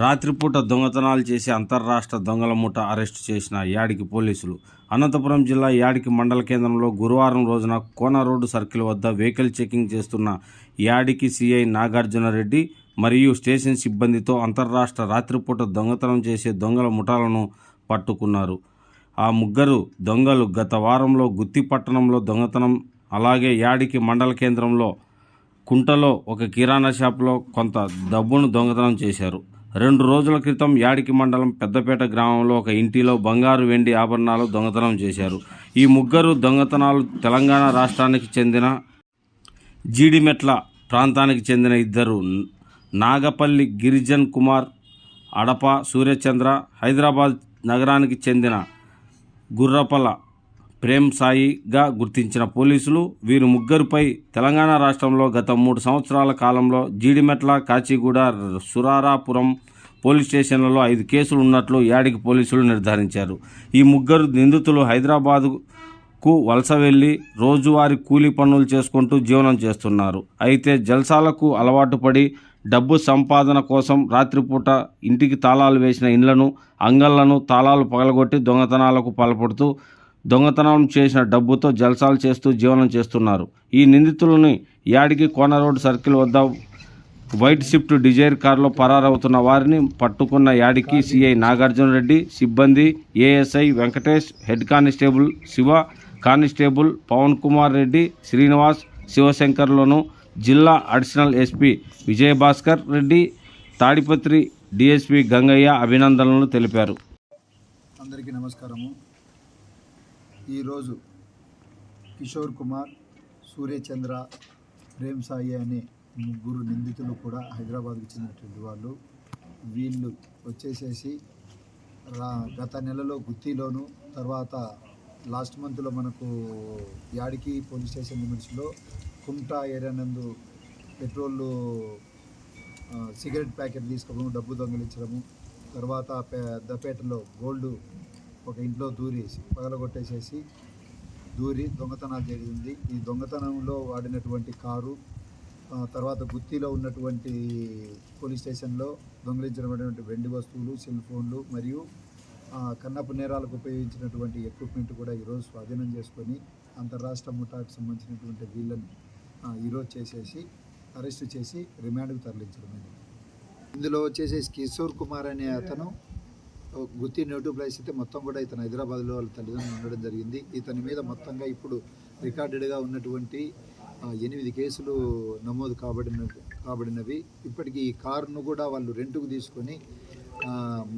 రాత్రిపూట దొంగతనాలు చేసి అంతర్రాష్ట్ర దొంగల ముఠ అరెస్టు చేసిన యాడికి పోలీసులు. అనంతపురం జిల్లా యాడికి మండల కేంద్రంలో గురువారం రోజున కోన రోడ్డు సర్కిల్ వద్ద వెహికల్ చెకింగ్ చేస్తున్న యాడికి సిఐ నాగార్జునరెడ్డి మరియు స్టేషన్ సిబ్బందితో అంతర్రాష్ట్ర రాత్రిపూట దొంగతనం చేసే దొంగల ముఠాలను పట్టుకున్నారు. ఆ ముగ్గురు దొంగలు గత వారంలో గుత్తి పట్టణంలో దొంగతనం, అలాగే యాడికి మండల కేంద్రంలో కుంటలో ఒక కిరాణా షాపులో కొంత డబ్బును దొంగతనం చేశారు. 2 రోజుల క్రితం యాడికి మండలం పెద్దపేట గ్రామంలో ఒక ఇంటిలో బంగారు, వెండి ఆభరణాలు దొంగతనం చేశారు. ఈ ముగ్గురు దొంగతనాలు తెలంగాణ రాష్ట్రానికి చెందిన జీడిమెట్ల ప్రాంతానికి చెందిన ఇద్దరు నాగపల్లి గిరిజన్ కుమార్, అడప సూర్యచంద్ర, హైదరాబాద్ నగరానికి చెందిన గుర్రపల ప్రేమ్ సాయిగా గుర్తించిన పోలీసులు వీరు ముగ్గురిపై తెలంగాణ రాష్ట్రంలో గత 3 సంవత్సరాల కాలంలో జీడిమెట్ల, కాచిగూడ, సురారాపురం పోలీస్ స్టేషన్లలో 5 కేసులు ఉన్నట్లు యాడికి పోలీసులు నిర్ధారించారు. ఈ ముగ్గురు నిందితులు హైదరాబాద్కు వలస వెళ్లి రోజువారీ కూలీ పనులు చేసుకుంటూ జీవనం చేస్తున్నారు. అయితే జల్సాలకు అలవాటు పడి డబ్బు సంపాదన కోసం రాత్రిపూట ఇంటికి తాళాలు వేసిన ఇండ్లను, అంగళ్లను తాళాలు పగలగొట్టి దొంగతనాలకు పాల్పడుతూ దొంగతనం చేసిన డబ్బుతో జల్సాలు చేస్తూ జీవనం చేస్తున్నారు. ఈ నిందితులని యాడికి కోన రోడ్ సర్కిల్ వద్ద వైట్ స్విఫ్ట్ డిజైర్ కారులో పరారవుతున్న వారిని పట్టుకున్న యాడికి సిఐ నాగార్జునరెడ్డి, సిబ్బంది ASI Venkatesh, head constable Shiva, constable Pavan Kumar Reddy, Srinivas, శివశంకర్లను జిల్లా additional SP Vijayabhaskar Reddy, Tadipatri DSP Gangaiah అభినందనలు తెలిపారు. అందరికీ నమస్కారము. ఈరోజు కిషోర్ కుమార్, సూర్యచంద్ర, ప్రేమ్ సాయి అనే ముగ్గురు నిందితులు కూడా హైదరాబాద్కు చెందినటువంటి వాళ్ళు. వీళ్ళు వచ్చేసేసి గత నెలలో గుత్తిలోను, తర్వాత లాస్ట్ మంత్లో మనకు యాడికి పోలీస్ స్టేషన్ లిమిట్స్లో కుంటా ఏరియా నందు పెట్రోల్ సిగరెట్ ప్యాకెట్ తీసుకోవడము, డబ్బు దొంగిలించడము, తర్వాత పెద్దపేటలో గోల్డ్ ఒక ఇంట్లో పగలగొట్టేసేసి దొంగతనాలు జరిగింది. ఈ దొంగతనంలో వాడినటువంటి కారు, తర్వాత గుత్తిలో ఉన్నటువంటి పోలీస్ స్టేషన్లో దొంగిలించినటువంటి వెండి వస్తువులు, సెల్ ఫోన్లు మరియు కన్నపు నేరాలకు ఉపయోగించినటువంటి ఎక్విప్మెంట్ కూడా ఈరోజు స్వాధీనం చేసుకొని అంతర్రాష్ట్ర ముఠాకు సంబంధించినటువంటి వీళ్ళని ఈరోజు చేసేసి అరెస్టు చేసి రిమాండ్కు తరలించడం. ఇందులో వచ్చేసి కిషోర్ కుమార్ అనే అతను గుత్తి నేటివ్ ప్లేస్ అయితే మొత్తం కూడా ఇతను హైదరాబాద్లో వాళ్ళ తల్లిదండ్రులు ఉండడం జరిగింది. ఇతని మీద మొత్తంగా ఇప్పుడు రికార్డెడ్గా ఉన్నటువంటి 8 కేసులు నమోదు కాబడినవి. ఇప్పటికీ ఈ కారును కూడా వాళ్ళు రెంట్కు తీసుకొని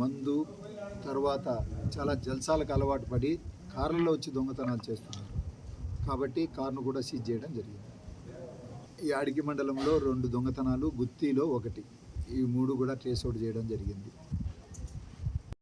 మందు, తర్వాత చాలా జల్సాలకు అలవాటు పడి కార్లలో వచ్చి దొంగతనాలు చేస్తున్నారు. కాబట్టి కారును కూడా సీజ్ చేయడం జరిగింది. ఈ యాడికి మండలంలో 2 దొంగతనాలు, గుత్తిలో 1, ఈ 3 కూడా ట్రేస్ అవుట్ చేయడం జరిగింది.